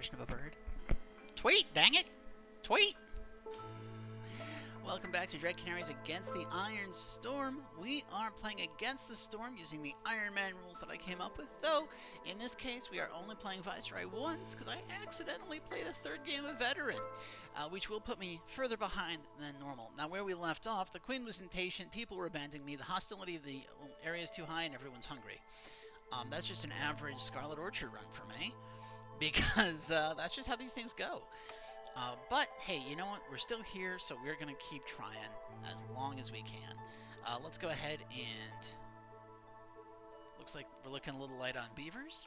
impression of a bird. Tweet, dang it! Tweet! Welcome back to Dread Canaries Against the Iron Storm. We are playing Against the Storm using the Iron Man rules that I came up with, though in this case we are only playing Viceroy once because I accidentally played a third game of Veteran, which will put me further behind than normal. Now, where we left off, the Queen was impatient, people were abandoning me, the hostility of the area is too high, and everyone's hungry. That's just an average Scarlet Orchard run for me, because that's just how these things go. But, hey, you know what? We're still here, so we're going to keep trying as long as we can. Let's go ahead and... Looks like we're looking a little light on beavers.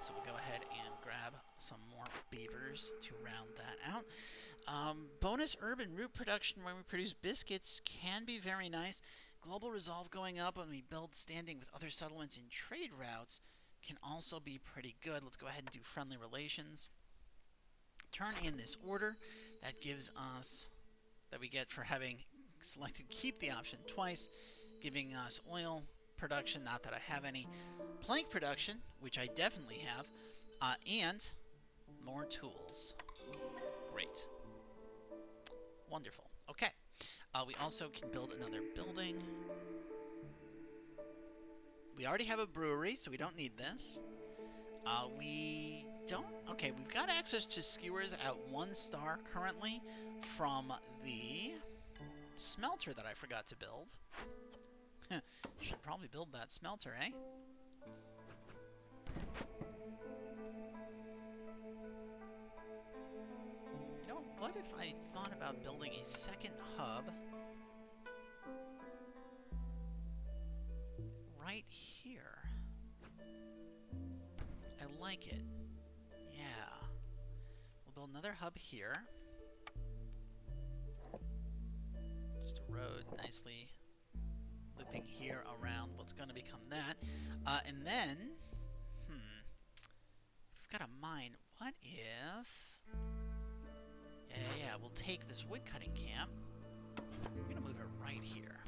So we'll go ahead and grab some more beavers to round that out. Bonus urban root production when we produce biscuits can be very nice. Global resolve going up when we build standing with other settlements in trade routes can also be pretty good. Let's go ahead and do friendly relations. Turn in this order. That gives us, that we get for having selected keep the option twice, giving us oil production, not that I have any, plank production, which I definitely have, and more tools. Great. Wonderful. Okay. We also can build another building. We already have a brewery, so we don't need this. We don't... Okay, we've got access to skewers at 1 star currently from the smelter that I forgot to build. Should probably build that smelter, eh? You know, what if I thought about building a second hub right here? I like it. Yeah. We'll build another hub here. Just a road nicely looping here around what's going to become that. And then, we've got a mine. What if... Yeah, we'll take this woodcutting camp. We're going to move it right here.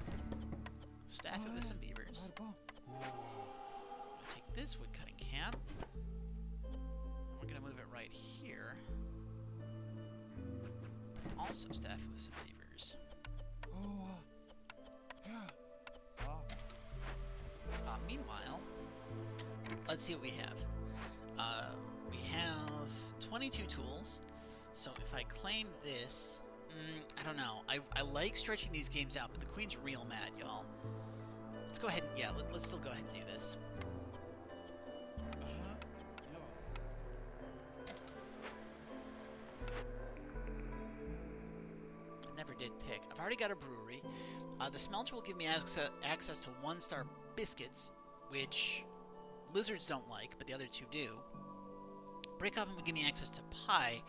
Staff it with some beavers. We'll take this woodcutting camp. We're going to move it right here. Also staff it with some beavers. Meanwhile, let's see what we have. We have 22 tools. So if I claim this, I don't know. I like stretching these games out, but the Queen's real mad, y'all. Let's go ahead and, yeah, let's still go ahead and do this. Never did pick. I've already got a brewery. The smelter will give me access to 1 star biscuits, which lizards don't like, but the other two do. Brick oven will give me access to pie,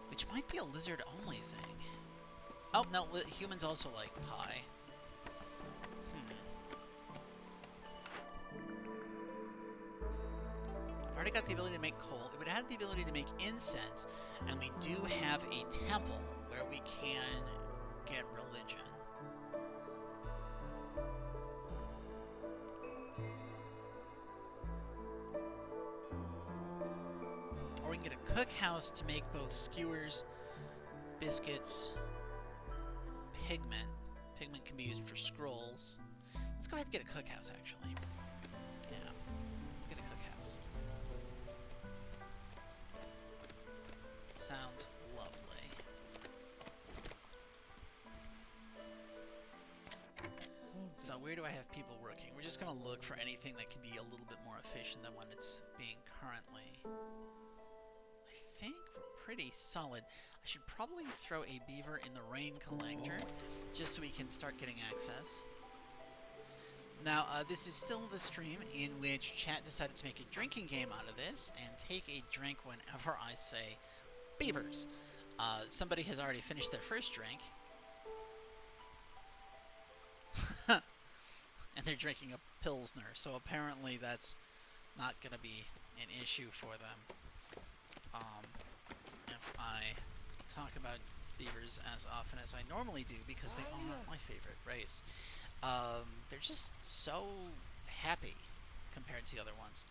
which might be a lizard-only thing. Oh, no, humans also like pie. I've already got the ability to make coal. It would have the ability to make incense, and we do have a temple where we can get religion. Or we can get a cookhouse to make both skewers, biscuits, pigment. Pigment can be used for scrolls. Let's go ahead and get a cookhouse, actually. Yeah, get a cookhouse. Sounds lovely. So where do I have people working? We're just going to look for anything that can be a little bit more efficient than what it's being currently. I think we're pretty solid. I should probably throw a beaver in the rain collector just so we can start getting access. Now, this is still the stream in which chat decided to make a drinking game out of this and take a drink whenever I say beavers. Somebody has already finished their first drink. And they're drinking a Pilsner, so apparently that's not going to be an issue for them. If I talk about beavers as often as I normally do, because they are my favorite race. They're just so happy compared to the other ones.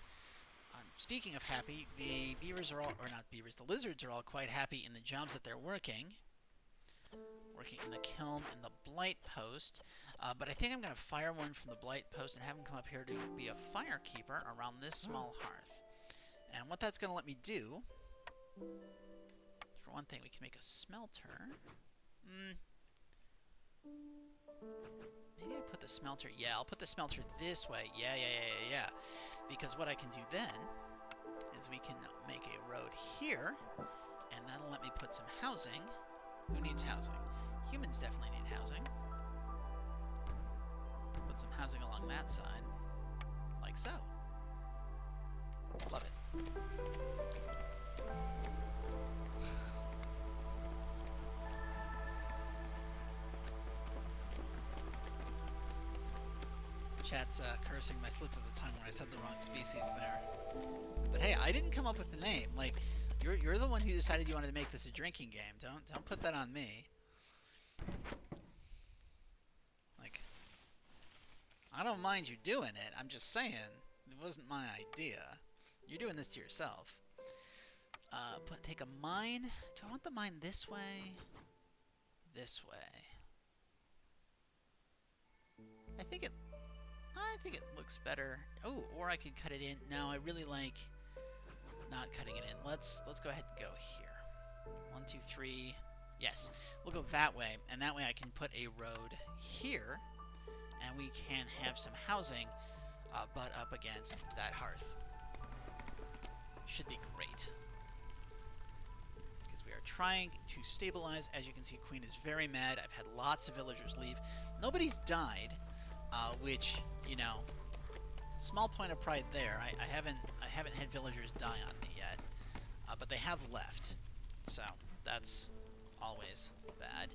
speaking of happy, the beavers are all, or not beavers, the lizards are all quite happy in the jobs that they're working. Working in the kiln and the blight post. But I think I'm going to fire one from the blight post and have him come up here to be a firekeeper around this small hearth. And what that's going to let me do, for one thing, we can make a smelter. Maybe I put the smelter... Yeah, I'll put the smelter this way. Yeah. Because what I can do then is we can make a road here, and that'll let me put some housing. Who needs housing? Humans definitely need housing. Put some housing along that side, like so. Love it. Chat's cursing my slip of the tongue when I said the wrong species there. But hey, I didn't come up with the name. Like, you're the one who decided you wanted to make this a drinking game. Don't put that on me. Like, I don't mind you doing it. I'm just saying it wasn't my idea. You're doing this to yourself. Take a mine. Do I want the mine this way? This way. I think it looks better. Oh, or I could cut it in. No, I really like not cutting it in. Let's go ahead and go here. 1, 2, 3. Yes, we'll go that way, and that way I can put a road here, and we can have some housing butt up against that hearth. Should be great. Because we are trying to stabilize. As you can see, Queen is very mad. I've had lots of villagers leave. Nobody's died, which, you know, small point of pride there. I haven't had villagers die on me yet, but they have left, so that's always bad.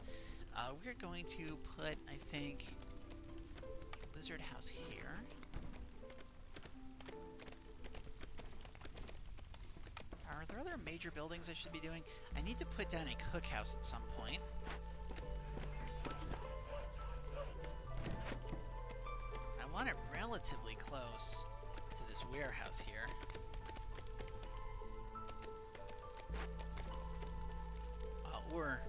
We're going to put, I think, a lizard house here. Are there other major buildings I should be doing? I need to put down a cookhouse at some point. I want it relatively close to this warehouse here. Or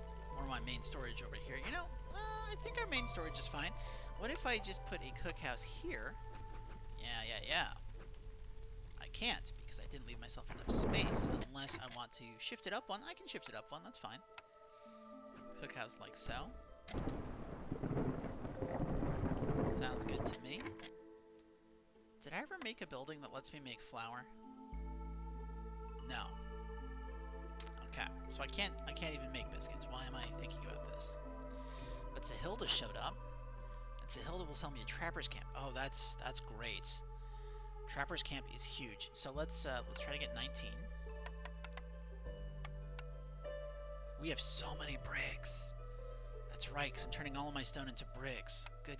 my main storage over here. You know, I think our main storage is fine. What if I just put a cookhouse here? Yeah. I can't, because I didn't leave myself enough space, unless I want to shift it up one. I can shift it up one, that's fine. Cookhouse like so. Sounds good to me. Did I ever make a building that lets me make flour? No. Okay, so I can't even make biscuits. Why am I thinking about this? But Sahilda showed up, and Sahilda will sell me a trapper's camp. Oh, that's great. Trapper's camp is huge. So let's try to get 19. We have so many bricks. That's right, because I'm turning all of my stone into bricks. Good.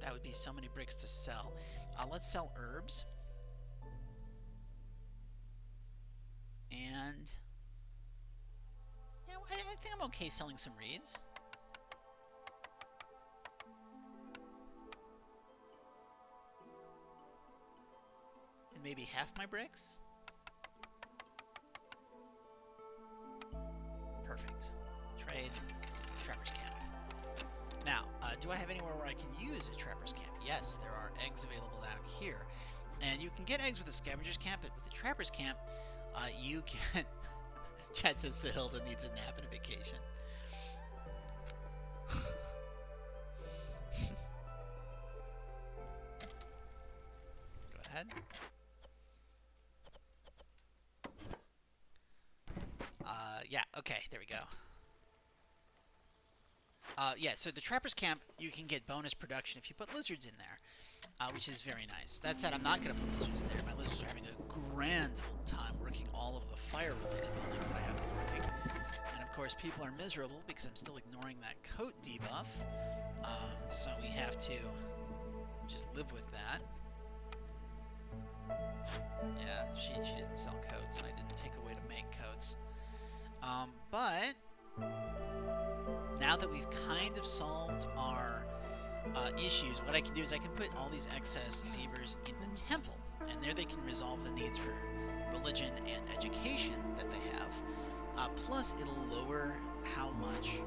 That would be so many bricks to sell. Let's sell herbs. And yeah, I think I'm okay selling some reeds. And maybe half my bricks. Perfect. Trade. Trapper's camp. Now, do I have anywhere where I can use a trapper's camp? Yes, there are eggs available down here. And you can get eggs with a scavenger's camp, but with a trapper's camp, you can... Chat says Sahilda needs a nap and a vacation. Go ahead. Yeah, okay, there we go. Yeah, so the Trapper's Camp, you can get bonus production if you put lizards in there, which is very nice. That said, I'm not going to put lizards in there. My lizards are having a grand old time working all of the fire-related buildings that I have them working. And of course, people are miserable because I'm still ignoring that coat debuff. So we have to just live with that. Yeah, she didn't sell coats, and I didn't take away to make coats. But now that we've kind of solved our issues, what I can do is I can put all these excess beavers in the temple, and there they can resolve the needs for religion and education that they have. Plus, it'll lower how much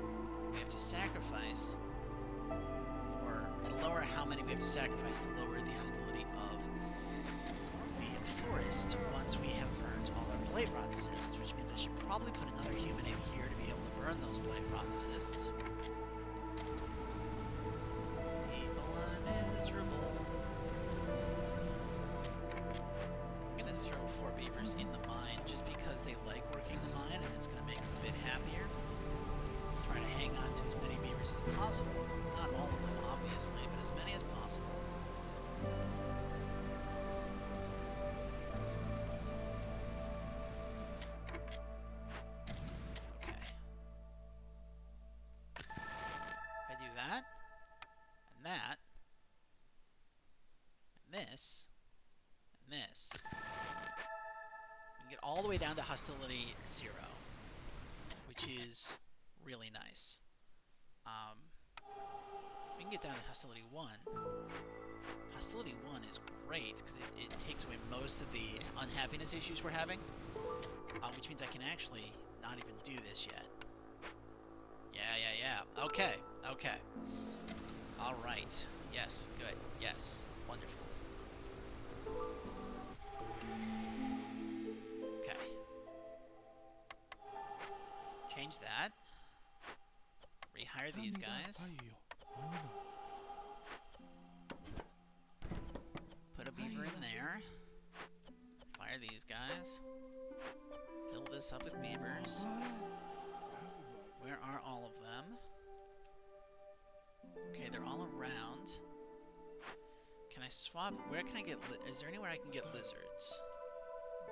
we have to sacrifice, or it'll lower how many we have to sacrifice to lower the hostility of the forest once we have burned all our blade rot cysts, which means I should probably put another human in here to be able to burn those blade rot cysts. People are miserable. I'm gonna throw 4 beavers in the mine just because they like working the mine and it's gonna make them a bit happier. Try to hang on to as many beavers as possible. Not all of them, obviously, but as many as possible. Okay. If I do that, and that, and this, and this, we can get all the way down to hostility 0, which is really nice. We can get down to hostility 1. Hostility 1 is great because it takes away most of the unhappiness issues we're having, which means I can actually not even do this yet. Yeah. Okay. All right. Yes, good. Yes, wonderful. Okay. Change that. Rehire these guys. Put a beaver in there. Fire these guys. Fill this up with beavers. Where are all of them? Okay, they're all around. Can I swap? Where can I get... Is there anywhere I can get lizards?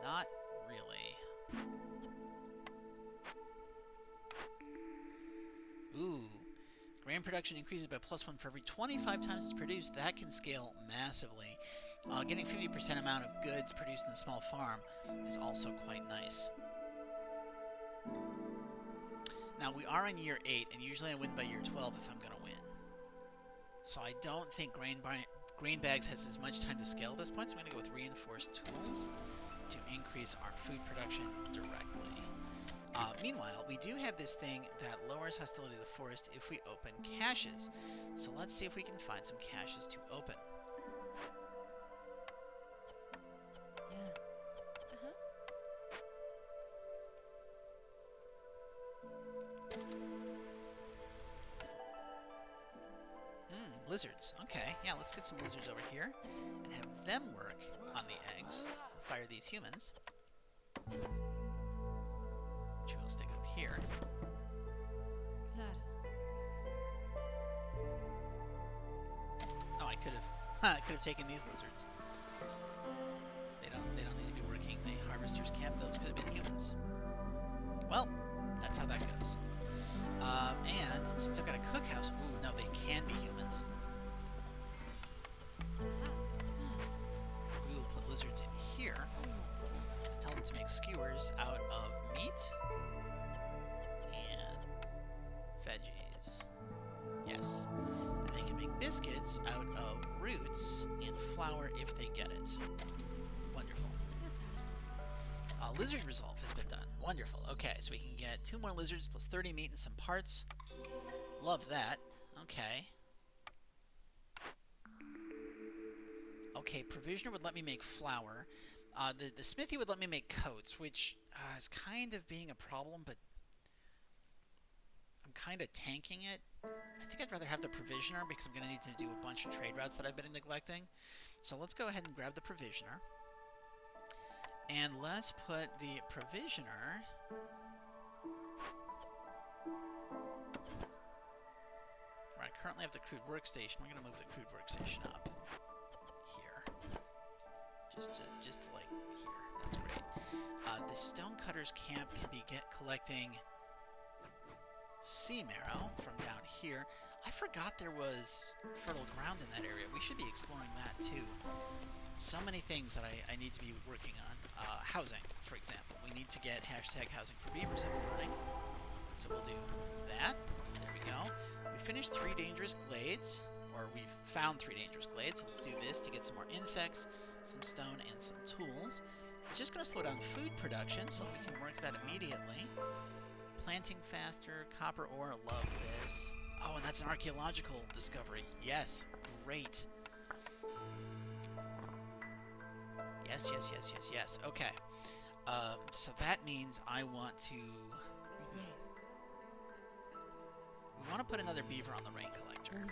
Not really. Ooh. Grain production increases by +1 for every 25 times it's produced. That can scale massively. Getting 50% amount of goods produced in a small farm is also quite nice. Now, we are in year 8, and usually I win by year 12 if I'm going to win. So I don't think grain bags has as much time to scale at this point, so I'm going to go with reinforced tools to increase our food production directly. Meanwhile, we do have this thing that lowers hostility to the forest if we open caches. So let's see if we can find some caches to open. Lizards. Okay, yeah, let's get some lizards over here and have them work on the eggs. Fire these humans. Which we'll stick up here. Oh, I could have taken these lizards. They don't need to be working the harvester's camp. Those could have been humans. Well, that's how that goes. And since I've got a cookhouse, ooh, no, they can be humans. We will put lizards in here. Tell them to make skewers out of meat and veggies. Yes. And they can make biscuits out of roots and flour if they get it. Wonderful. Lizard resolve has been done. Wonderful. Okay, so we can get 2 more lizards plus 30 meat and some parts. Love that. Okay. Okay, provisioner would let me make flour. The smithy would let me make coats, which is kind of being a problem, but I'm kind of tanking it. I think I'd rather have the provisioner because I'm going to need to do a bunch of trade routes that I've been neglecting. So let's go ahead and grab the provisioner. And let's put the provisioner... where I currently have the crude workstation. We're going to move the crude workstation up here. Just to like here. That's great. The stonecutter's camp can be collecting sea marrow from down here. I forgot there was fertile ground in that area. We should be exploring that too. So many things that I need to be working on. Housing, for example. We need to get #housing for beavers up and running. So we'll do that. There we go. We finished 3 dangerous glades, or we've found 3 dangerous glades, so let's do this to get some more insects, some stone, and some tools. It's just going to slow down food production, so we can work that immediately. Planting faster, copper ore, love this. Oh, and that's an archaeological discovery. Yes, great. Yes, yes, yes, yes, yes. Okay. So that means I want to... We want to put another beaver on the rain collector.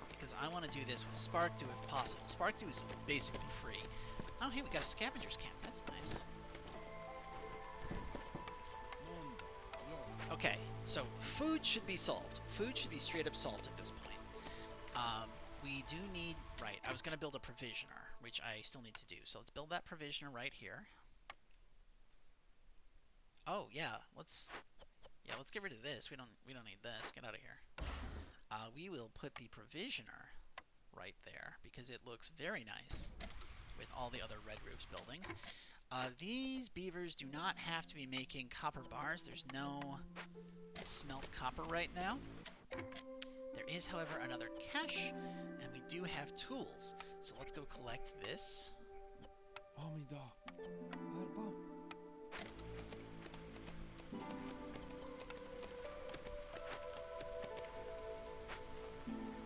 Because I want to do this with Spark Dew if possible. Spark Dew is basically free. Oh, hey, we got a scavenger's camp. That's nice. Okay, so food should be solved. Food should be straight up solved at this point. We do need... Right, I was going to build a provisioner, which I still need to do. So let's build that provisioner right here. Oh, yeah, let's get rid of this. We don't need this. Get out of here. We will put the provisioner right there because it looks very nice with all the other red roofs buildings. These beavers do not have to be making copper bars. There's no smelt copper right now. There is, however, another cache, and we do have tools. So let's go collect this.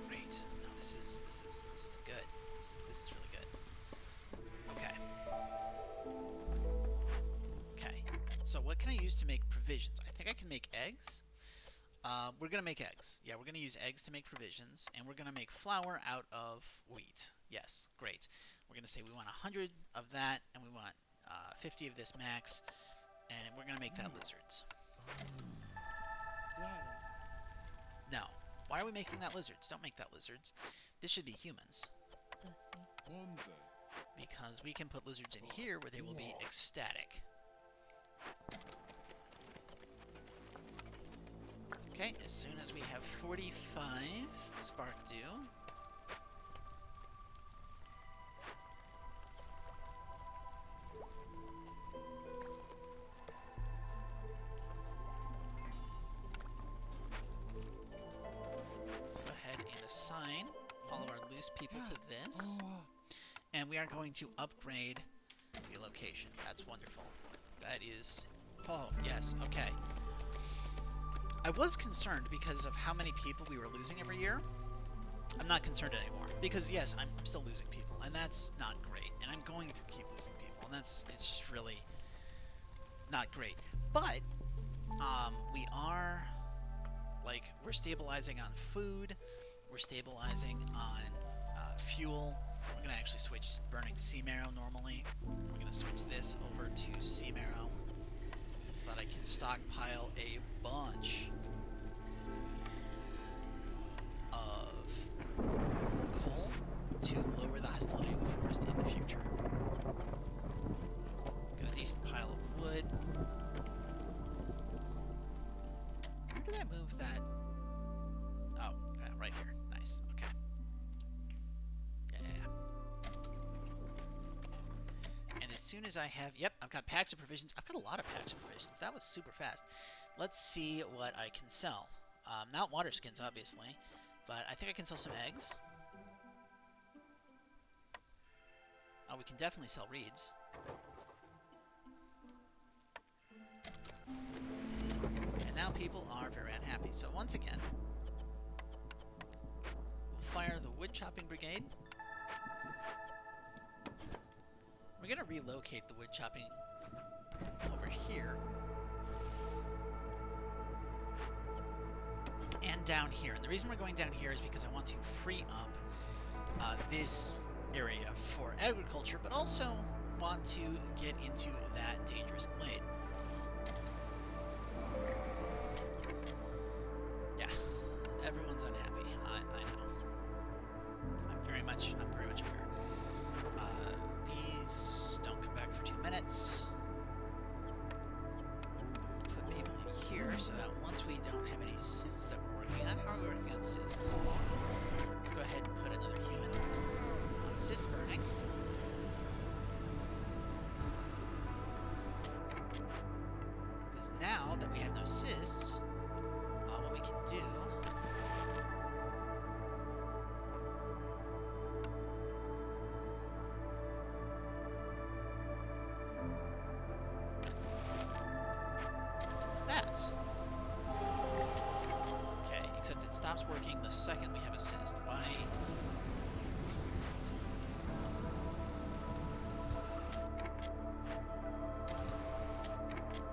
Great. No, this is good. This is really good. Okay. Okay. So what can I use to make provisions? I think I can make eggs. We're going to make eggs. Yeah, we're going to use eggs to make provisions, and we're going to make flour out of wheat. Yes, great. We're going to say we want 100 of that, and we want 50 of this max, and we're going to make that lizards. No. Why are we making that lizards? Don't make that lizards. This should be humans. Because we can put lizards in here where they will be ecstatic. Okay, as soon as we have 45 Spark Dew. Let's go ahead and assign all of our loose people to this. And we are going to upgrade the location. That's wonderful. That is... Oh, yes, okay. I was concerned because of how many people we were losing every year. I'm not concerned anymore. Because, yes, I'm still losing people, and that's not great. And I'm going to keep losing people, and it's just really not great. But, we are, like, we're stabilizing on food. We're stabilizing on fuel. We're going to actually switch burning sea marrow normally. We're going to switch this over to sea marrow, so that I can stockpile a bunch of coal to lower the hostility of the forest in the future. Got a decent pile of wood. Where did I move that? Oh, right here. Nice. Okay. Yeah. And as soon as I have... Yep, I've got packs of provisions. I've got a lot of packs of provisions. That was super fast. Let's see what I can sell. Not water skins, obviously, but I think I can sell some eggs. Oh, we can definitely sell reeds. And now people are very unhappy. So once again, we'll fire the wood chopping brigade. We're going to relocate the wood chopping over here. And down here. And the reason we're going down here is because I want to free up this area for agriculture, but also want to get into that dangerous glade. Yeah, everyone's unhappy. I know. I'm very much aware. These don't come back for 2 minutes. Put people in here so that once we don't have any cysts that we're working on, how are we working on cysts? Let's go ahead and put another human on cyst burning. is now that we have no cysts, what we can do is that. Okay, except it stops working the second we have a cyst. Why?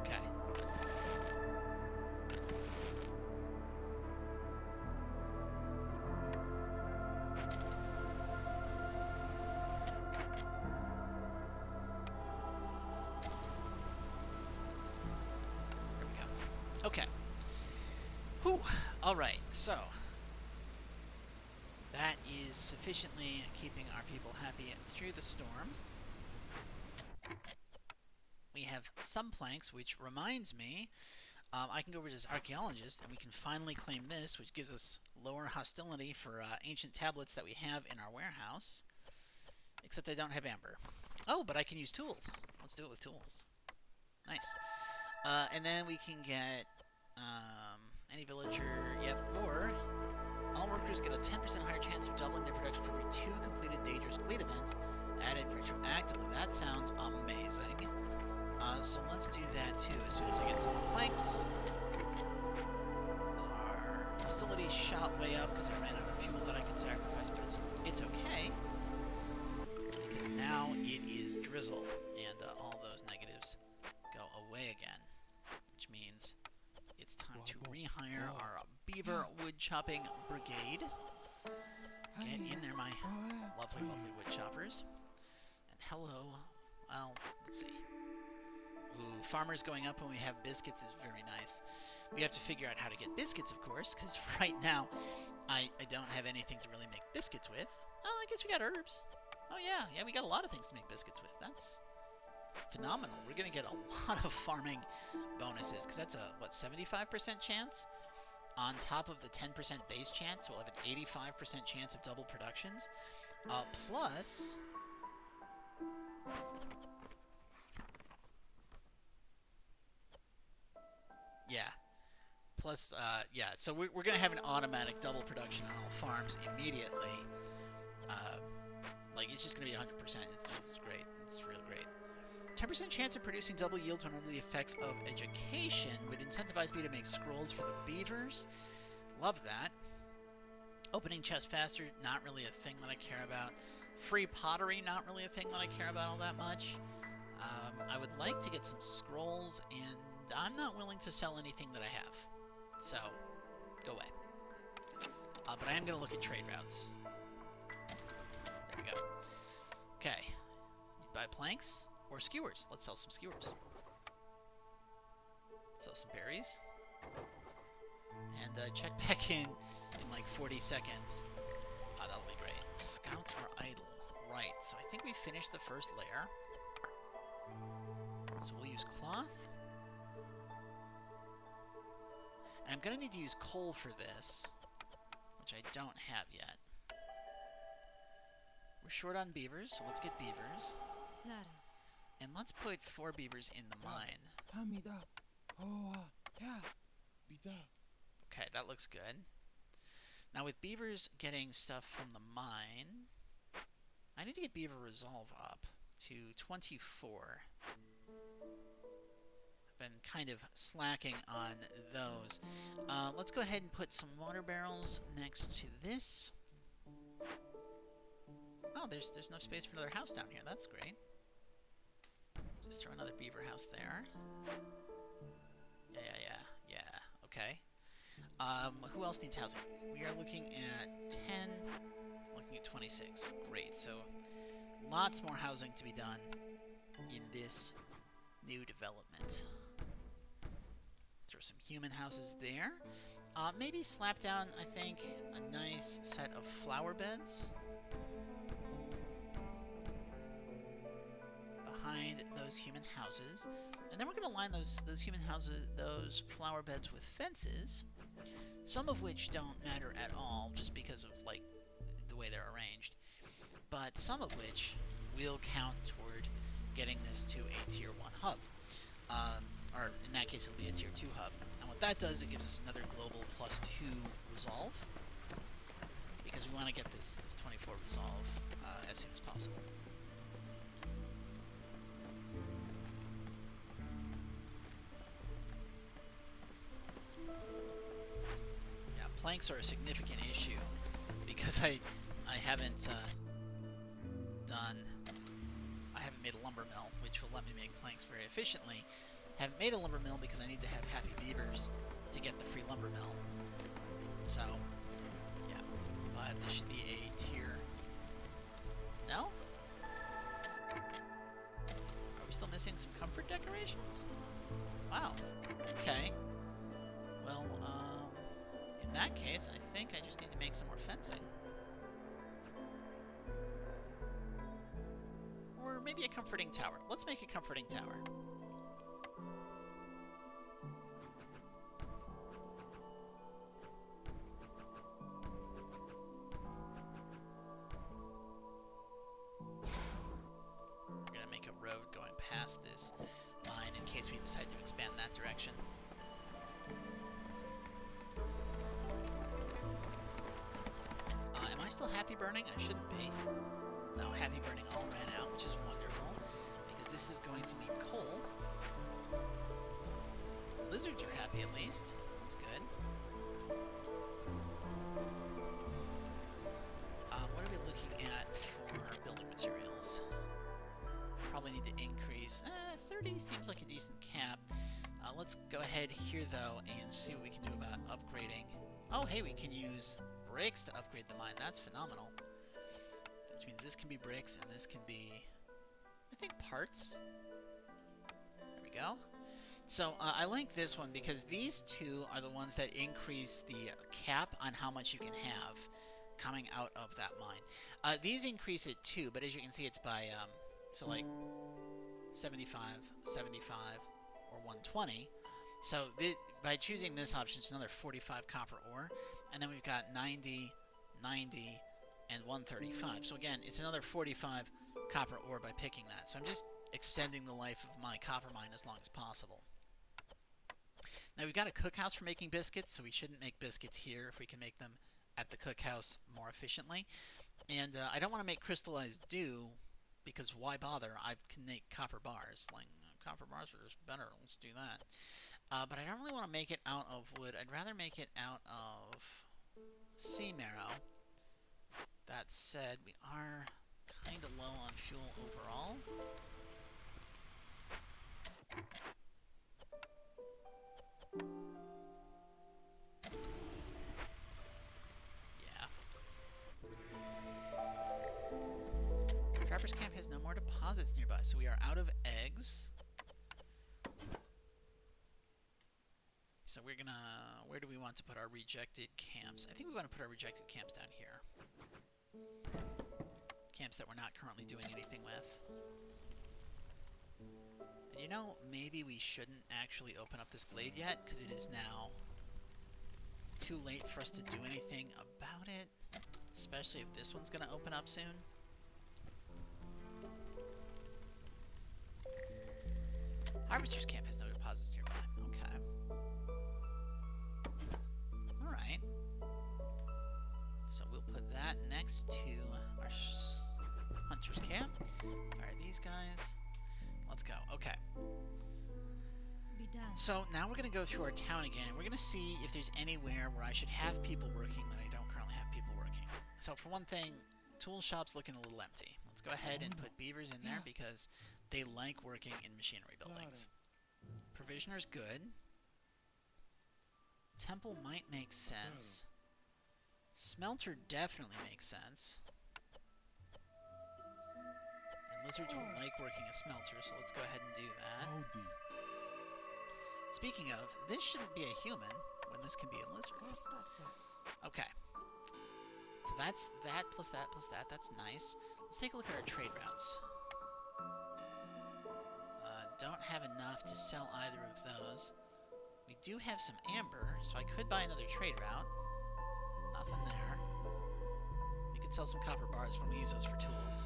Okay. There we go. Okay. Whew. All right, so that is sufficiently keeping our people happy through the storm. We have some planks, which reminds me, I can go over to this archaeologist, and we can finally claim this, which gives us lower hostility for ancient tablets that we have in our warehouse. Except I don't have amber. Oh, but I can use tools. Let's do it with tools. Nice. And then we can get any villager, yep, or all workers get a 10% higher chance of doubling their production for every 2 completed dangerous glade events added retroactively. That sounds amazing. So let's do that too as soon as I get some planks. Our hostility shot way up because I ran out of fuel that I could sacrifice, but it's okay. Because now it is drizzle, and all those negatives go away again. Which means it's time to rehire our beaver wood chopping brigade. Get in there, my lovely, lovely wood choppers. And hello. Well, let's see. Ooh, farmers going up when we have biscuits is very nice. We have to figure out how to get biscuits, of course, because right now I don't have anything to really make biscuits with. Oh, I guess we got herbs. Oh, yeah, we got a lot of things to make biscuits with. That's phenomenal. We're going to get a lot of farming bonuses, because that's a, what, 75% chance? On top of the 10% base chance, we'll have an 85% chance of double productions. Plus... yeah. Plus, yeah, so we're going to have an automatic double production on all farms immediately. Like, it's just going to be 100%. It's great. It's real great. 10% chance of producing double yields when under the effects of education would incentivize me to make scrolls for the beavers. Love that. Opening chests faster, not really a thing that I care about. Free pottery, not really a thing that I care about all that much. I would like to get some scrolls, and I'm not willing to sell anything that I have. So, go away. But I am going to look at trade routes. There we go. Okay. You buy planks or skewers. Let's sell some skewers. Sell some berries. And check back in like 40 seconds. That'll be great. Scouts are idle. Right, so I think we finished the first layer. So we'll use cloth. And I'm going to need to use coal for this, which I don't have yet. We're short on beavers, so let's get beavers. And let's put 4 beavers in the mine. Okay, that looks good. Now with beavers getting stuff from the mine, I need to get beaver resolve up to 24. I've been kind of slacking on those. Let's go ahead and put some water barrels next to this. Oh, there's no space for another house down here. That's great. Just throw another beaver house there. Yeah. Okay. Who else needs housing? We are looking at 10, looking at 26. Great. So lots more housing to be done in this new development. Throw some human houses there. Maybe slap down, I think, a nice set of flower beds behind those human houses. And then we're going to line those human houses, those flower beds with fences, some of which don't matter at all just because of, like, the way they're arranged, but some of which will count toward getting this to a Tier 1 hub. Or, in that that case, it'll be a tier 2 hub. And what that does, it gives us another global +2 resolve, because we want to get this 24 resolve as soon as possible. Yeah, planks are a significant issue, because I haven't I haven't made a lumber mill, which will let me make planks very efficiently. Haven't made a lumber mill because I need to have happy beavers to get the free lumber mill. So, yeah, but this should be a tier... No? Are we still missing some comfort decorations? Wow. Okay. Well, in that case, I think I just need to make some more fencing. Or maybe a comforting tower. Let's make a comforting tower. We're gonna make a road going past this line in case we decide to expand that direction. Am I still happy burning? I shouldn't be. No, happy burning all ran out, which is wonderful, because this is going to need coal. Lizards are happy at least. That's good. What are we looking at for building materials? Probably need to increase. 30 seems like a decent cap. Let's go ahead here, though, and see what we can do about upgrading. Oh, hey, we can use bricks to upgrade the mine. That's phenomenal. Which means this can be bricks, and this can be, I think, parts. There we go. So, I like this one because these two are the ones that increase the cap on how much you can have coming out of that mine. These increase it too, but as you can see, it's by, so like 75, 75, or 120. So, by choosing this option, it's another 45 copper ore, and then we've got 90, 90, and 135. So again, it's another 45 copper ore by picking that. So I'm just extending the life of my copper mine as long as possible. Now we've got a cookhouse for making biscuits, so we shouldn't make biscuits here if we can make them at the cookhouse more efficiently. And I don't want to make crystallized dew, because why bother? I can make copper bars. Like, copper bars are just better. Let's do that. But I don't really want to make it out of wood. I'd rather make it out of sea marrow. That said, we are kind of low on fuel overall. Yeah. Trapper's Camp has no more deposits nearby, so we are out of eggs. So we're gonna... Where do we want to put our rejected camps? I think we want to put our rejected camps down here. Camps that we're not currently doing anything with. And you know, maybe we shouldn't actually open up this glade yet, because it is now too late for us to do anything about it. Especially if this one's going to open up soon. Harvester's Camp has no deposits nearby. Okay. Alright. So we'll put that next to our Hunter's Camp. Fire these guys. Let's go. Okay. So now we're going to go through our town again, and we're going to see if there's anywhere where I should have people working that I don't currently have people working. So for one thing, tool shop's looking a little empty. Let's go ahead and put beavers in there because they like working in machinery buildings. Provisioner's good. Temple might make sense. Smelter definitely makes sense. And lizards will like working a smelter, so let's go ahead and do that. Speaking of, this shouldn't be a human when this can be a lizard. Okay. So that's that plus that plus that. That's nice. Let's take a look at our trade routes. Don't have enough to sell either of those. We do have some amber, so I could buy another trade route. Nothing there. We could sell some copper bars when we use those for tools.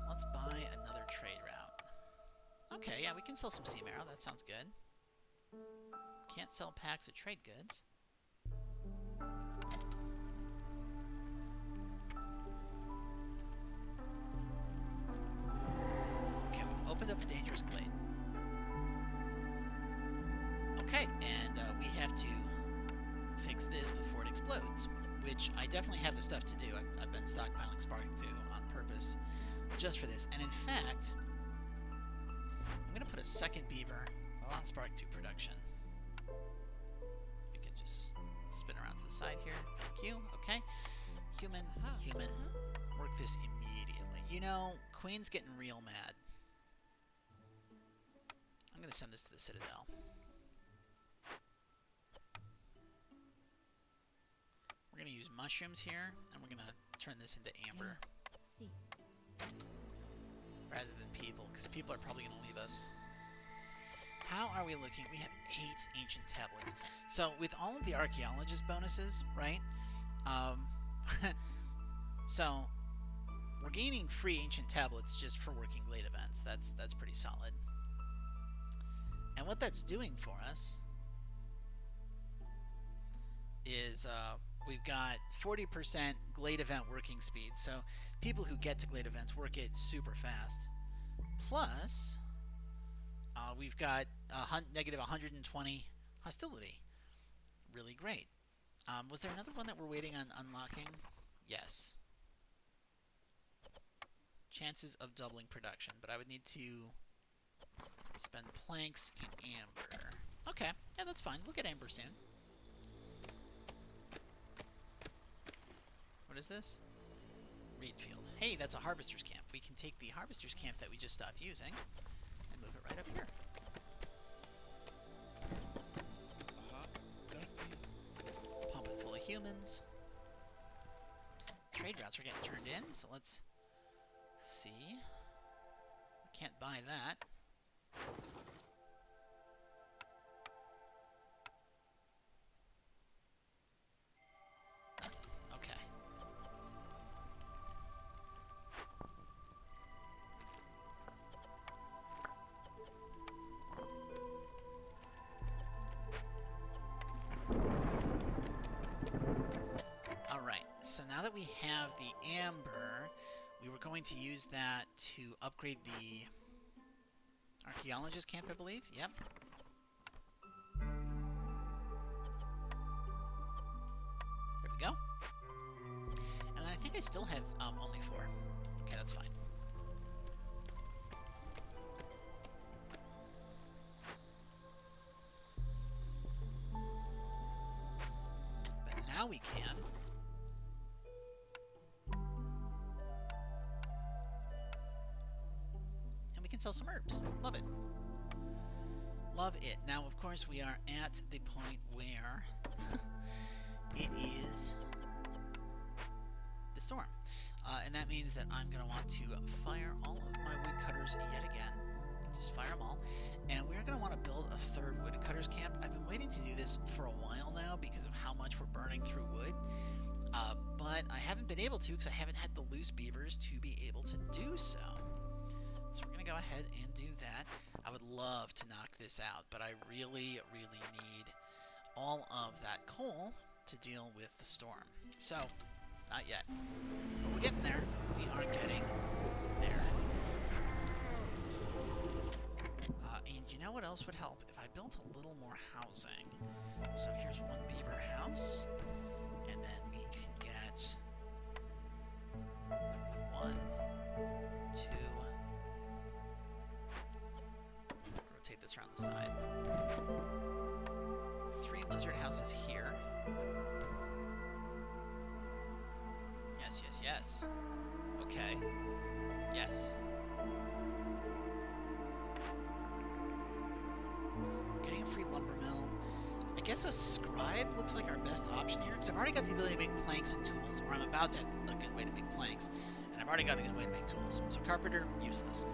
Let's buy another trade route. Okay, yeah, we can sell some sea marrow. That sounds good. Can't sell packs of trade goods. Okay, we've opened up a dangerous glade. Okay, and we have to fix this before it explodes, which I definitely have the stuff to do. I've been stockpiling Spark 2 on purpose just for this. And in fact, I'm going to put a second beaver on Spark 2 production. We can just spin around to the side here. Thank you. Okay. Human, human. Work this immediately. You know, Queen's getting real mad. I'm going to send this to the Citadel. We're going to use mushrooms here, and we're going to turn this into amber. Rather than people, because people are probably going to leave us. How are we looking? We have 8 ancient tablets. So with all of the archaeologist bonuses, right? So we're gaining free ancient tablets just for working glade events. That's pretty solid. And what that's doing for us is we've got 40% glade event working speed. So people who get to glade events work it super fast. Plus, we've got negative 120 hostility. Really great. Was there another one that we're waiting on unlocking? Yes. Chances of doubling production, but I would need to spend planks in amber. Okay, yeah, that's fine. We'll get amber soon. What is this? Reed field. Hey, that's a harvester's camp. We can take the harvester's camp that we just stopped using and move it right up here. Pumping full of humans. Trade routes are getting turned in, so let's see. We can't buy that. So now that we have the amber, we were going to use that to upgrade the archaeologist camp, I believe. Yep. There we go. And I think I still have only 4. Okay, that's fine. But now we can. Sell some herbs. Love it. Love it. Now, of course, we are at the point where it is the storm. And that means that I'm going to want to fire all of my woodcutters yet again. Just fire them all. And we're going to want to build a 3rd woodcutters camp. I've been waiting to do this for a while now because of how much we're burning through wood. But I haven't been able to because I haven't had the loose beavers to be able to do so. So we're going to go ahead and do that. I would love to knock this out, but I really, really need all of that coal to deal with the storm. So, not yet. But we're getting there. We are getting there. And you know what else would help? If I built a little more housing. So here's 1 beaver house. And then we can get 1, 2... rotate this around the side. 3 lizard houses here. Yes, yes, yes. Okay. Yes. Getting a free lumber mill. I guess a scribe looks like our best option here, because I've already got the ability to make planks and tools, or I'm about to have a good way to make planks, and I've already got a good way to make tools. So carpenter, useless.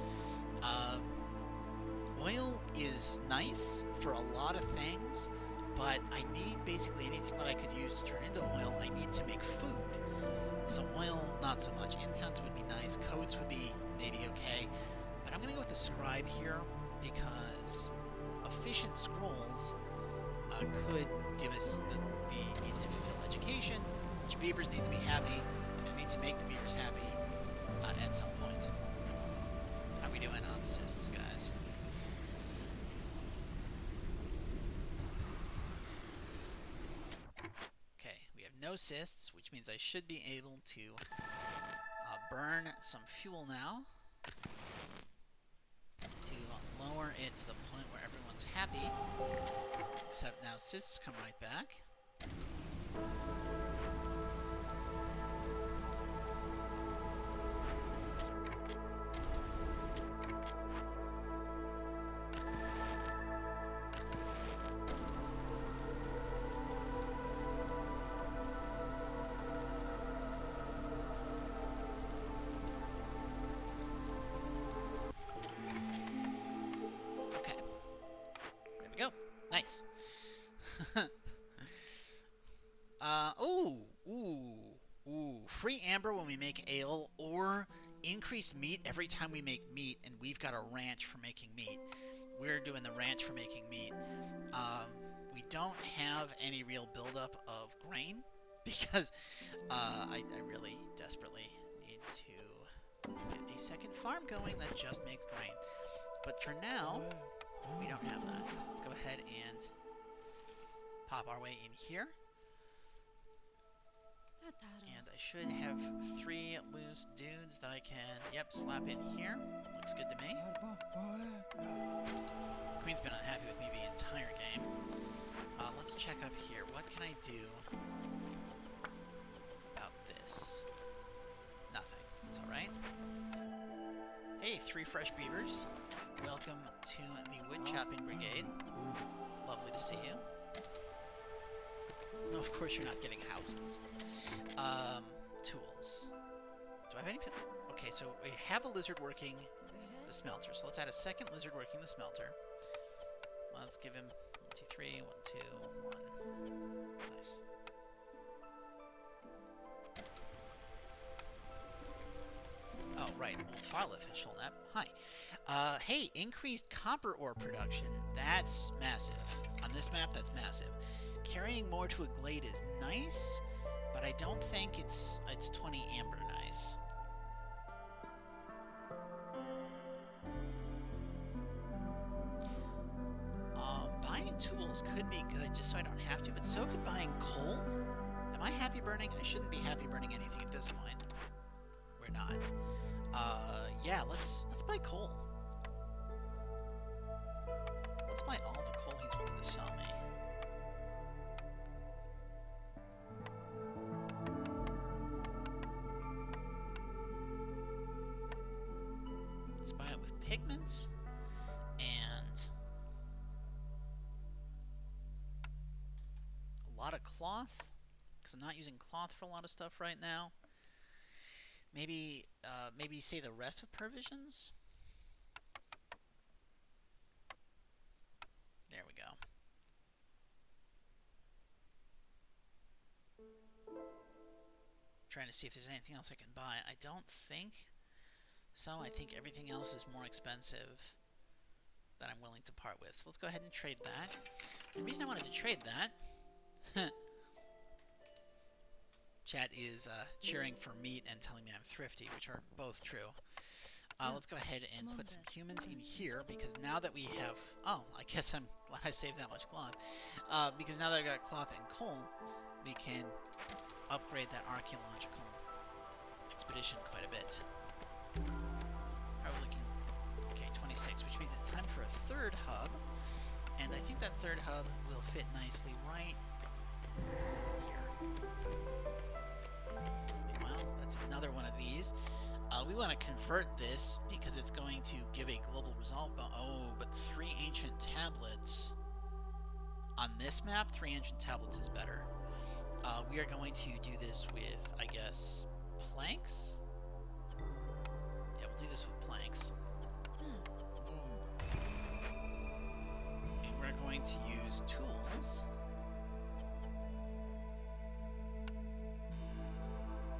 Oil is nice for a lot of things, but I need basically anything that I could use to turn into oil. I need to make food. So oil, not so much. Incense would be nice. Coats would be maybe okay. But I'm going to go with the scribe here because efficient scrolls could give us the need to fulfill education, which beavers need to be happy, and we need to make the beavers happy at some point. How are we doing on cysts, guys? Okay, we have no cysts, which means I should be able to burn some fuel now to lower it to the point where everyone's happy. Except now cysts come right back. Okay. There we go. Nice. Ooh. Free amber when we make ale, or increased meat every time we make meat, and we've got a ranch for making meat. We're doing the ranch for making meat. We don't have any real buildup of grain, because I really desperately need to get a second farm going that just makes grain. But for now, we don't have that. Let's go ahead and pop our way in here. And I should have 3 loose dudes that I can, slap in here. Looks good to me. Queen's been unhappy with me the entire game. Let's check up here. What can I do about this? Nothing. It's alright. Hey, 3 fresh beavers. Welcome to the wood chopping brigade. Lovely to see you. No, of course you're not getting houses. Tools. Do I have any... Okay, so we have a lizard working the smelter. So let's add a second lizard working the smelter. Let's give him 1, 2, 3, 1, 2, 1. Nice. Oh, right. Old Farliff has shown up. Hi. Hey, increased copper ore production. That's massive. On this map, that's massive. Carrying more to a glade is nice, but I don't think it's 20 amber nice. Buying tools could be good, just so I don't have to, but so could buying coal. Am I happy burning? I shouldn't be happy burning anything at this point. We're not. Yeah, let's buy coal. Let's buy all the coal he's willing to sell me. Let's buy it with pigments and a lot of cloth, because I'm not using cloth for a lot of stuff right now. Maybe say the rest with provisions. There we go. Trying to see if there's anything else I can buy. I don't think so. I think everything else is more expensive than I'm willing to part with. So let's go ahead and trade that. The reason I wanted to trade that... Chat is cheering for meat and telling me I'm thrifty, which are both true. Let's go ahead and put some humans in here, because now that we have... Oh, I guess I'm glad I saved that much cloth. Because now that I've got cloth and coal, we can upgrade that archaeological expedition quite a bit. How are we looking? Okay, 26, which means it's time for a third hub. And I think that third hub will fit nicely right here. Meanwhile, that's another one of these. We want to convert this because it's going to give a global result. Oh, but 3 ancient tablets. On this map, 3 ancient tablets is better. We are going to do this with, I guess, planks? Yeah, we'll do this with planks. And we're going to use tools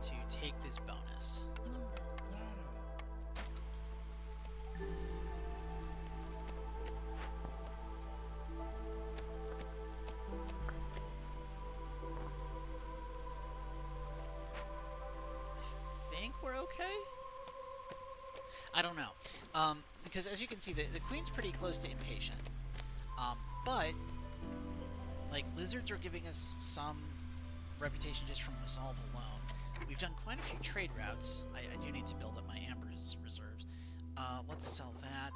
to take this bonus. Because as you can see, the queen's pretty close to impatient. But like lizards are giving us some reputation just from resolve alone. We've done quite a few trade routes. I do need to build up my amber's reserves. Let's sell that.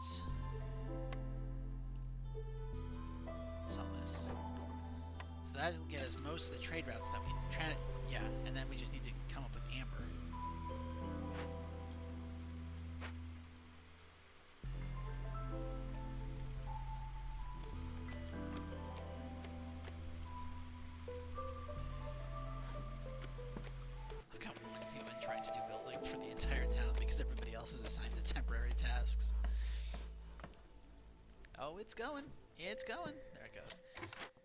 Let's sell this. So that'll get us most of the trade routes that we yeah, and then we just need to come up with amber. I've got one human trying to do building for the entire town because everybody else is assigned to temporary tasks. Oh, it's going. It's going. There it goes.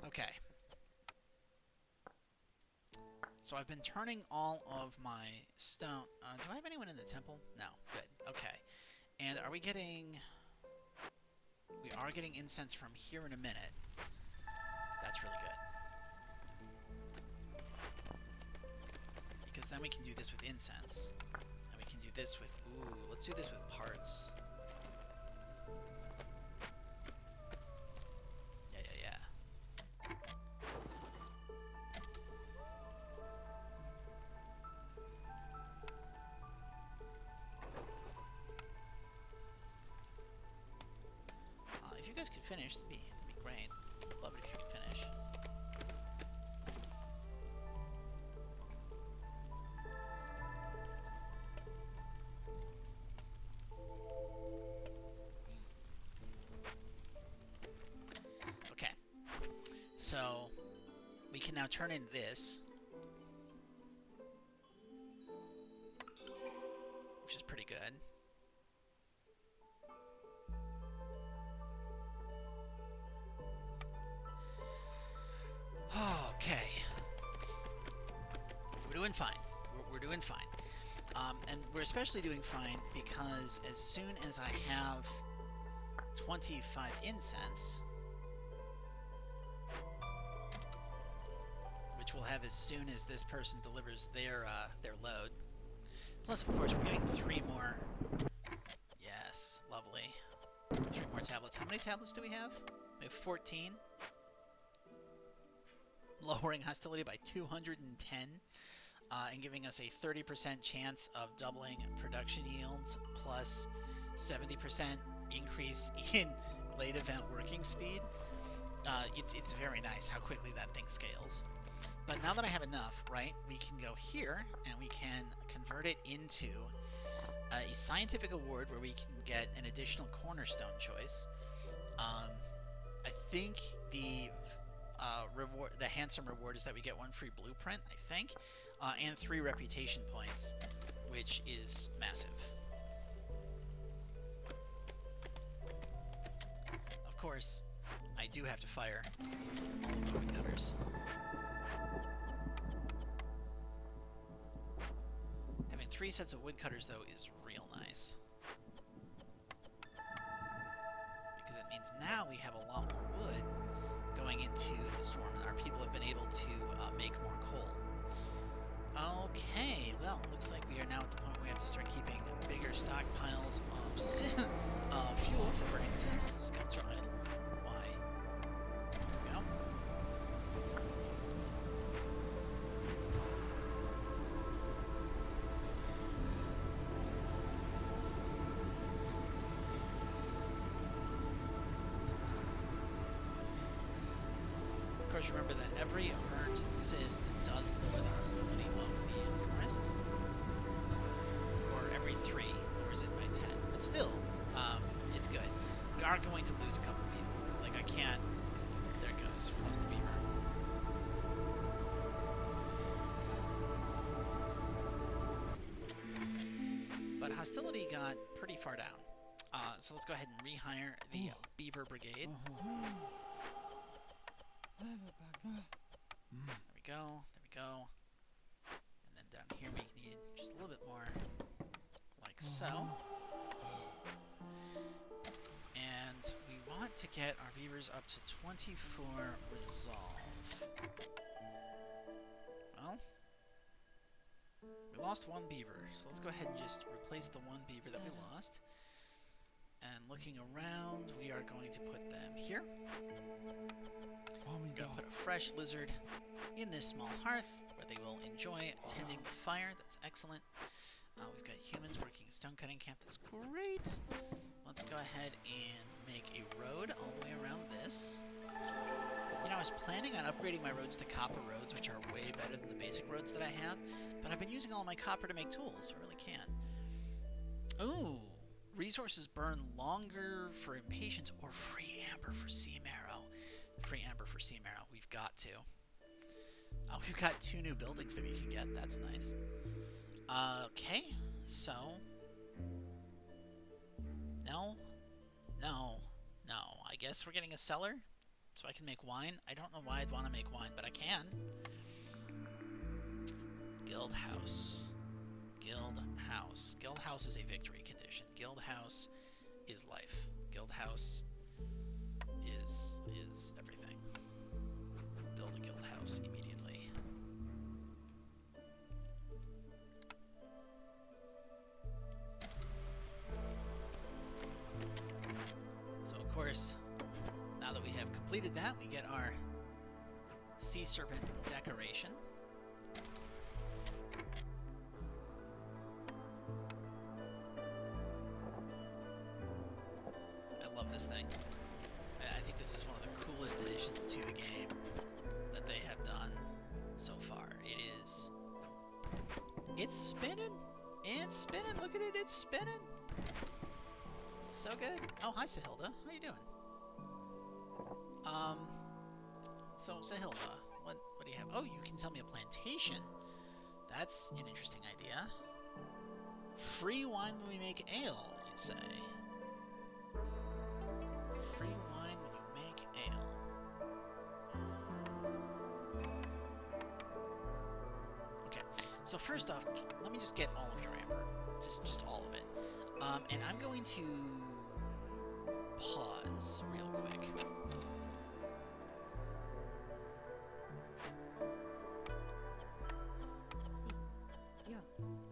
Okay. So I've been turning all of my stone... do I have anyone in the temple? No. Good. Okay. And are we getting... We are getting incense from here in a minute. That's really good. Because then we can do this with incense. And we can do this with... Ooh, let's do this with parts. If you guys could finish, that'd be great. I'd love it if you could finish. Okay. So, we can now turn in this. Which is pretty good. Okay. We're doing fine. We're doing fine. And we're especially doing fine because as soon as I have 25 incense, which we'll have as soon as this person delivers their load. Plus, of course, we're getting 3 more. Yes, lovely. 3 more tablets. How many tablets do we have? We have 14. Lowering hostility by 210, and giving us a 30% chance of doubling production yields, plus 70% increase in late event working speed. It's very nice how quickly that thing scales. But now that I have enough, right, we can go here and we can convert it into a scientific award where we can get an additional cornerstone choice. I think the reward, the handsome reward, is that we get 1 free blueprint, I think, and 3 reputation points, which is massive. Of course, I do have to fire all of my woodcutters. Having 3 sets of woodcutters, though, is real nice. Because it means now we have a lot more wood going into the storm, and our people have been able to make more coal. Okay, well, looks like we are now at the point where we have to start keeping bigger stockpiles of fuel for burning cysts. The scouts are idle. Why? There we go. Of course, remember that every burnt cyst does lower the hostility of the forest. Or every 3 lowers it by 10. But still, it's good. We are going to lose a couple people. Like, I can't... There it goes. We lost the beaver. But hostility got pretty far down. So let's go ahead and rehire the beaver brigade. There we go. There we go. And then down here we need just a little bit more, like so. And we want to get our beavers up to 24 resolve. Well, we lost 1 beaver, so let's go ahead and just replace the 1 beaver that we lost. looking around, we are going to put them here. Oh my We're going god. to put a fresh lizard in this small hearth where they will enjoy tending the fire. That's excellent. We've got humans working a stone cutting camp. That's great. Let's go ahead and make a road all the way around this. You know, I was planning on upgrading my roads to copper roads, which are way better than the basic roads that I have, but I've been using all my copper to make tools, so I really can't. Ooh, resources burn longer for impatience or free amber for sea marrow. Free amber for sea marrow, we've got to. Oh, we've got 2 new buildings that we can get, that's nice. Okay, so... No, I guess we're getting a cellar, so I can make wine. I don't know why I'd want to make wine, but I can. Guild house. Guild house. Guild house is a victory condition. Guild house is life. Guild house is everything. Build a guild house immediately. So of course, now that we have completed that, we get our sea serpent decoration. I love this thing. I think this is one of the coolest additions to the game that they have done so far. It's spinning. It's spinning. Look at it. It's spinning. So good. Oh, hi, Sahilda. How you doing? So Sahilda, what do you have? Oh, you can sell me a plantation. That's an interesting idea. Free wine when we make ale, you say? Free wine when you make ale. Okay, so first off, let me just get all of your amber. Just all of it. And I'm going to pause real quick.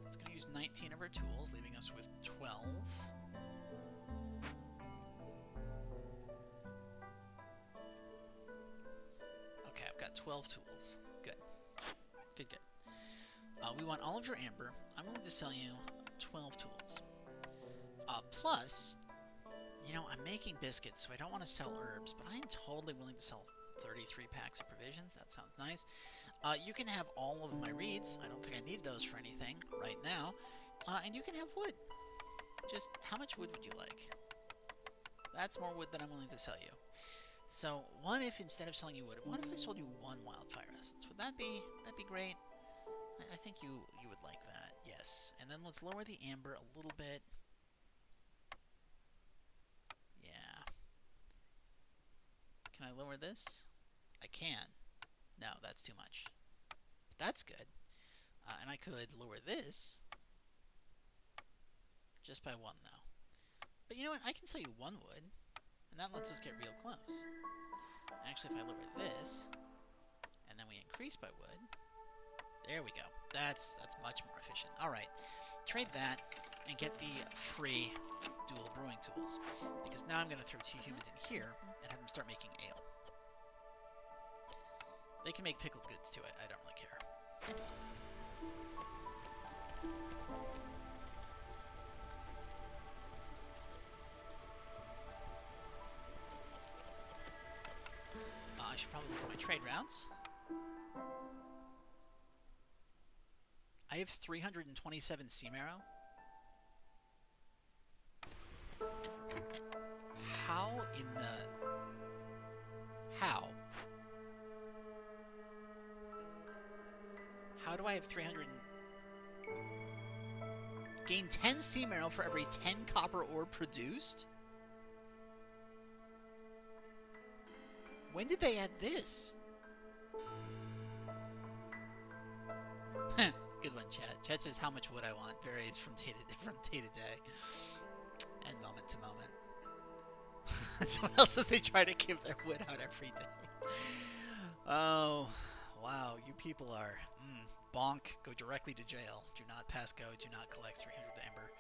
It's going to use 19 of our tools, leaving us with 12. Okay, I've got 12 tools. Good. Good. We want all of your amber. I'm going to sell you 12 tools. Plus, you know, I'm making biscuits, so I don't want to sell herbs, but I'm totally willing to sell 33 packs of provisions. That sounds nice. You can have all of my reeds. I don't think I need those for anything right now. And you can have wood. Just how much wood would you like? That's more wood than I'm willing to sell you. So what if instead of selling you wood, what if I sold you 1 wildfire essence? Would that be great? I think you would like that. Yes. And then let's lower the amber a little bit. Yeah. Can I lower this? I can. No, that's too much. But that's good. And I could lower this just by 1, though. But you know what? I can sell you 1 wood, and that lets us get real close. Actually, if I lower this, and then we increase by wood, there we go. That's much more efficient. All right, trade that and get the free dual brewing tools, because now I'm going to throw 2 humans in here and have them start making ale. They can make pickled goods too. I don't really care. I should probably look at my trade routes. I have 327 sea marrow. How in the... How? How do I have 300... Gain 10 sea marrow for every 10 copper ore produced? When did they add this? Good one, Chat. Chat says how much wood I want varies from day to day and moment to moment. Someone else says they try to give their wood out every day. Oh, wow. You people are bonk. Go directly to jail. Do not pass go. Do not collect 300 amber.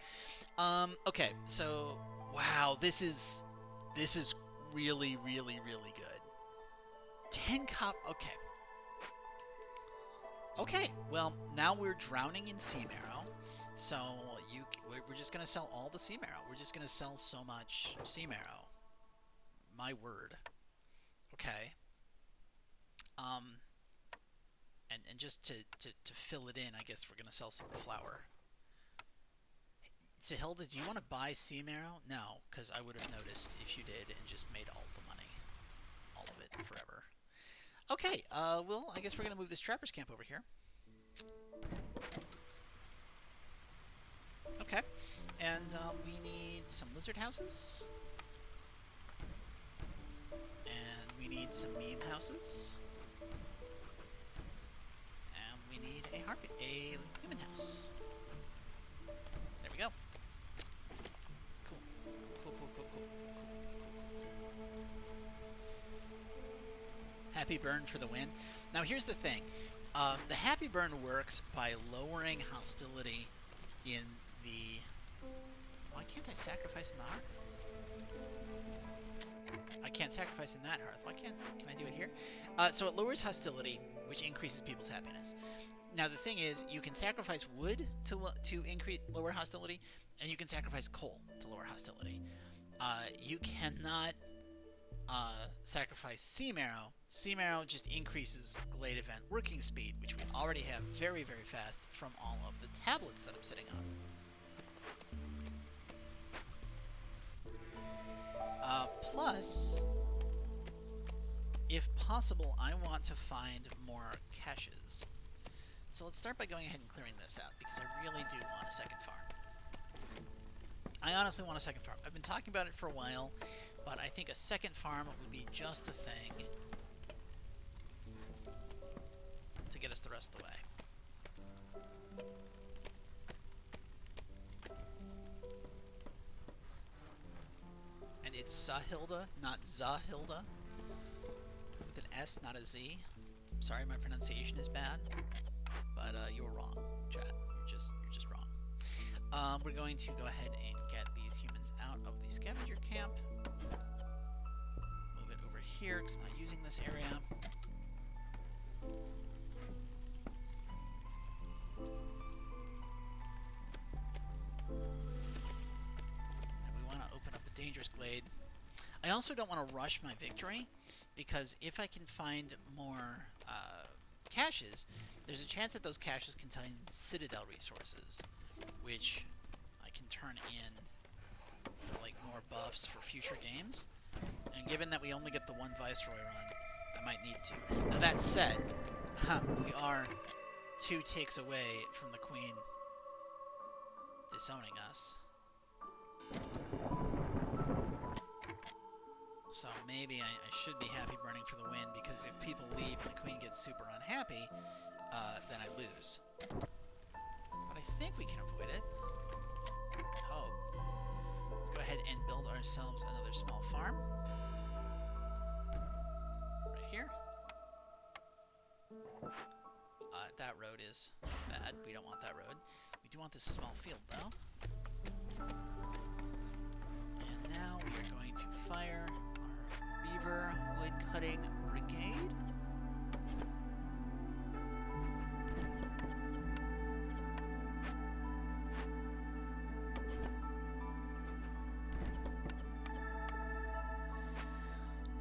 Okay, so wow, this is really, really, really good. 10 cop. Okay. Okay. Well, now we're drowning in sea marrow, so we're just gonna sell all the sea marrow. We're just gonna sell so much sea marrow. My word. Okay. And just to fill it in, I guess we're gonna sell some flour. So Hilda, do you want to buy sea marrow? No, because I would have noticed if you did and just made all the money. All of it forever. Okay, well, I guess we're going to move this trapper's camp over here. Okay, and we need some lizard houses. And we need some meme houses. And we need a human house. There we go. Cool. Happy burn for the win. Now here's the thing. The happy burn works by lowering hostility in the... Why can't I sacrifice in the hearth? I can't sacrifice in that hearth. Why can't... Can I do it here? So it lowers hostility, which increases people's happiness. Now the thing is, you can sacrifice wood to lower hostility, and you can sacrifice coal to lower hostility. You cannot sacrifice sea marrow. Sea marrow just increases Glade event working speed, which we already have very, very fast from all of the tablets that I'm sitting on. Plus, if possible, I want to find more caches. So let's start by going ahead and clearing this out, because I really do want a second farm. I honestly want a second farm. I've been talking about it for a while, but I think a second farm would be just the thing to get us the rest of the way. And it's Sahilda, not Zahilda, with an S, not a Z. I'm sorry, my pronunciation is bad, but you're wrong, chat. You're just wrong. We're going to go ahead and get these humans out of the scavenger camp. Move it over here because I'm not using this area. And we want to open up a dangerous glade. I also don't want to rush my victory, because if I can find more caches, there's a chance that those caches contain Citadel resources, which I can turn in for like more buffs for future games. And given that we only get the one Viceroy run, I might need to. Now that said, we are 2 ticks away from the Queen disowning us. So maybe I should be happy burning for the win, because if people leave and the Queen gets super unhappy, then I lose. But I think we can avoid it. I hope. Let's go ahead and build ourselves another small farm. Right here. That road is bad. We don't want that road. We do want this small field, though. And now we are going to fire our beaver wood cutting brigade.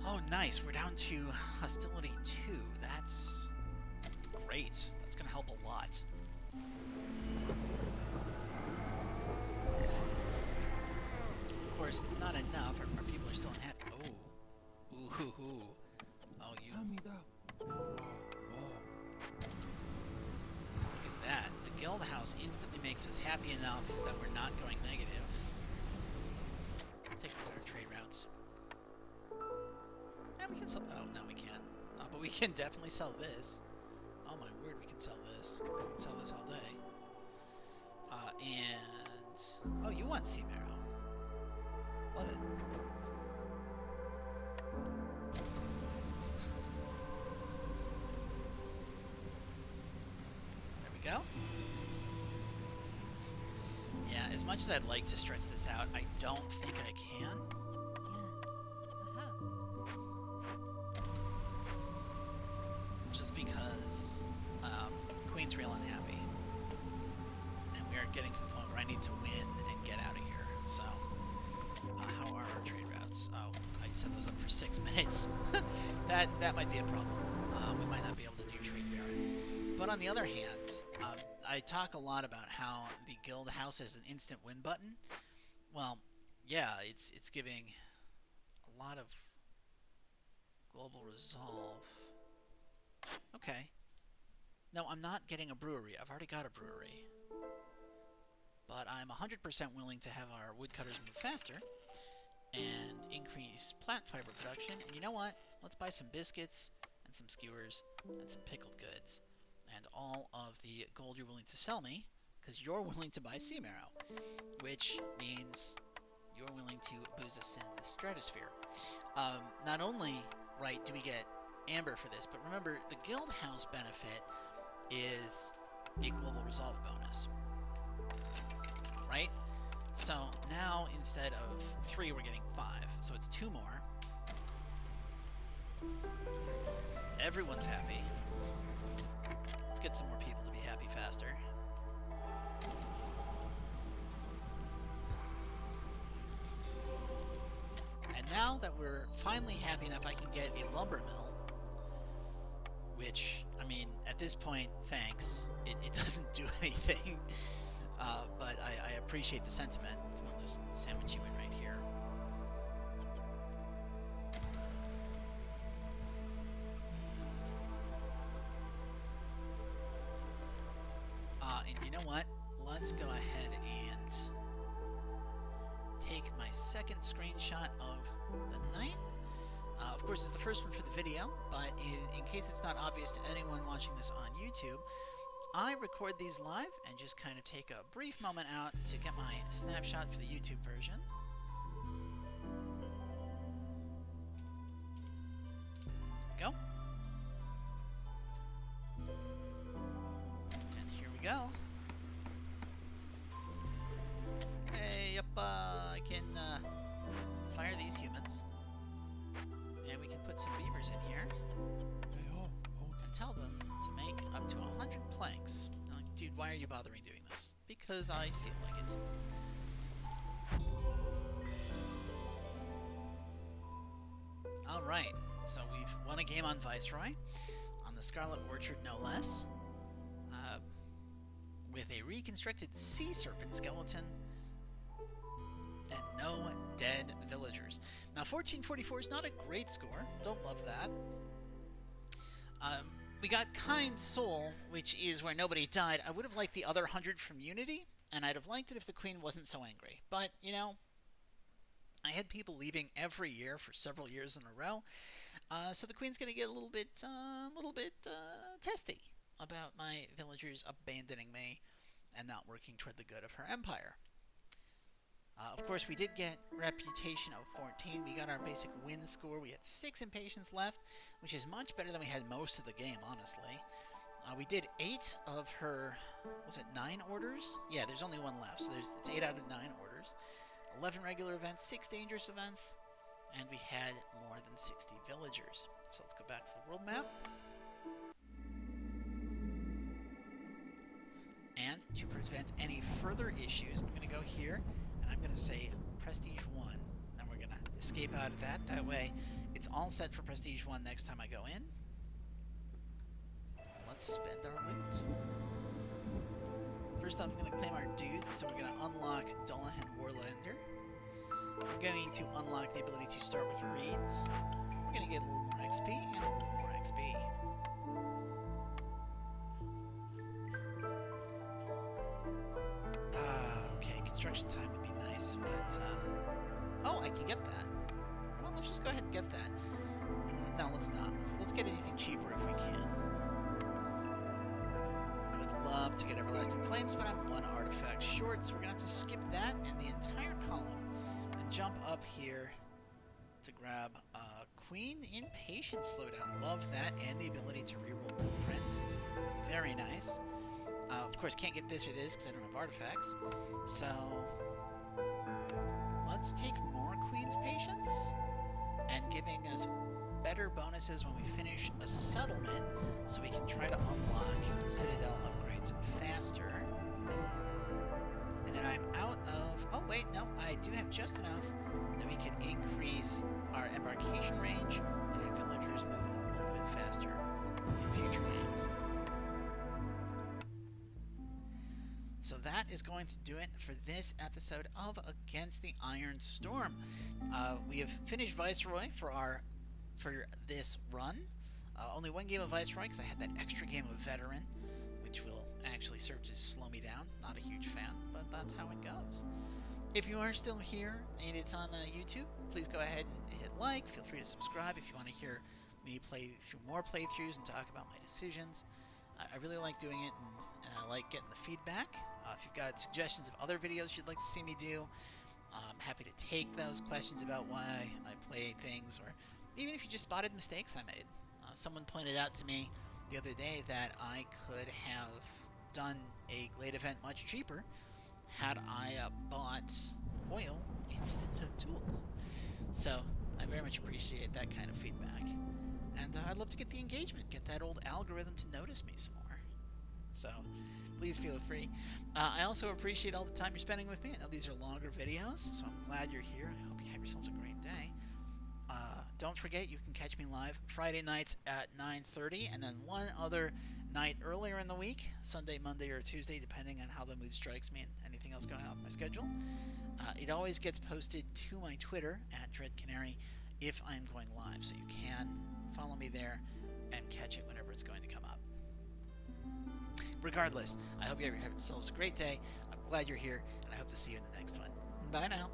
Oh, nice. We're down to hostility 2. That's great. That's going to help a lot. Of course, it's not enough. Our people are still unhappy. Oh. Ooh. Oh, you... Look at that. The guild house instantly makes us happy enough that we're not going negative. Take a look at our trade routes. Yeah, we can sell... Oh, no, we can't. But we can definitely sell this. Oh, my word, we can sell this. We can sell this all day. And... Oh, you want sea marrow. Love it. There we go. Yeah, as much as I'd like to stretch this out, I don't think I can. Just because Queen's real unhappy. And we are getting to the point where I need to win and get out of here. So, how are our trade routes? Oh, I set those up for 6 minutes. that might be a problem. We might not be able to do trade baron. But on the other hand, I talk a lot about how the guild house has an instant win button. Well, yeah, it's giving a lot of global resolve. Okay. No, I'm not getting a brewery. I've already got a brewery. But I'm 100% willing to have our woodcutters move faster and increase plant fiber production. And you know what? Let's buy some biscuits and some skewers and some pickled goods and all of the gold you're willing to sell me, because you're willing to buy sea marrow, which means you're willing to boost us into the stratosphere. Not only, right, do we get amber for this, but remember, the guild house benefit is a global resolve bonus, right? So now instead of 3, we're getting 5, so it's 2 more. Everyone's happy. Let's get some more people to be happy faster. And now that we're finally happy enough, I can get a lumber mill, which, I mean, at this point, thanks. It doesn't do anything, but I appreciate the sentiment. We'll just sandwich you in right here. And you know what? Let's go ahead and take my second screenshot of the night. Of course, it's the first one for the video, but in case it's not obvious to anyone watching this on YouTube, I record these live and just kind of take a brief moment out to get my snapshot for the YouTube version. Go. And here we go. Hey, yep, I can fire these humans. And we can put some beavers in here. And tell them to make up to 100 planks. Like, dude, why are you bothering doing this? Because I feel like it. Alright, so we've won a game on Viceroy, on the Scarlet Orchard no less, with a reconstructed sea serpent skeleton and no dead villagers. Now, 1444 is not a great score. Don't love that. We got Kind Soul, which is where nobody died. I would have liked the other 100 from Unity, and I'd have liked it if the Queen wasn't so angry. But, you know, I had people leaving every year for several years in a row, so the Queen's going to get a little bit testy about my villagers abandoning me and not working toward the good of her empire. Of course, we did get reputation of 14. We got our basic win score. We had 6 impatience left, which is much better than we had most of the game, honestly. We did 8 of her, was it 9 orders? Yeah, there's only 1 left, so it's 8 out of 9 orders. 11 regular events, 6 dangerous events, and we had more than 60 villagers. So let's go back to the world map. And to prevent any further issues, I'm going to go here, and I'm going to say Prestige 1. And we're going to escape out of that. That way, it's all set for Prestige 1 next time I go in. Let's spend our loot. First off, I'm going to claim our dudes, so we're going to unlock Dullahan Warlander. We're going to unlock the ability to start with reeds. We're going to get a little more XP and a little more XP. Okay, construction time would be nice, but oh, I can get that. Well, let's just go ahead and get that. No, let's not. Let's get anything cheaper if we can. I would love to get Everlasting Flames, but I'm 1 artifact short, so we're gonna have to skip that and the entire column and jump up here to grab Queen Impatient slowdown. Love that, and the ability to reroll blueprints. Very nice. Of course, can't get this or this because I don't have artifacts. So let's take more Queen's Patience and giving us better bonuses when we finish a settlement so we can try to unlock Citadel upgrades faster. And then I'm out of... Oh, wait, no, I do have just enough that we can increase our embarkation range and have villagers move a little bit faster in future games. So that is going to do it for this episode of Against the Iron Storm. We have finished Viceroy for this run. Only one game of Viceroy because I had that extra game of Veteran, which will actually serve to slow me down. Not a huge fan, but that's how it goes. If you are still here and it's on YouTube, please go ahead and hit like. Feel free to subscribe if you want to hear me play through more playthroughs and talk about my decisions. I really like doing it, and I like getting the feedback. If you've got suggestions of other videos you'd like to see me do, I'm happy to take those questions about why I play things, or even if you just spotted mistakes I made. Someone pointed out to me the other day that I could have done a glade event much cheaper had I bought oil instead of tools. So I very much appreciate that kind of feedback. And I'd love to get the engagement, get that old algorithm to notice me some more. So please feel free. I also appreciate all the time you're spending with me. I know these are longer videos, so I'm glad you're here. I hope you have yourselves a great day. Don't forget, you can catch me live Friday nights at 9:30, and then one other night earlier in the week, Sunday, Monday, or Tuesday, depending on how the mood strikes me and anything else going on with my schedule. It always gets posted to my Twitter at DreadCanary if I'm going live, so you can follow me there and catch it whenever it's going to come up. Regardless, I hope you have yourselves a great day. I'm glad you're here, and I hope to see you in the next one. Bye now.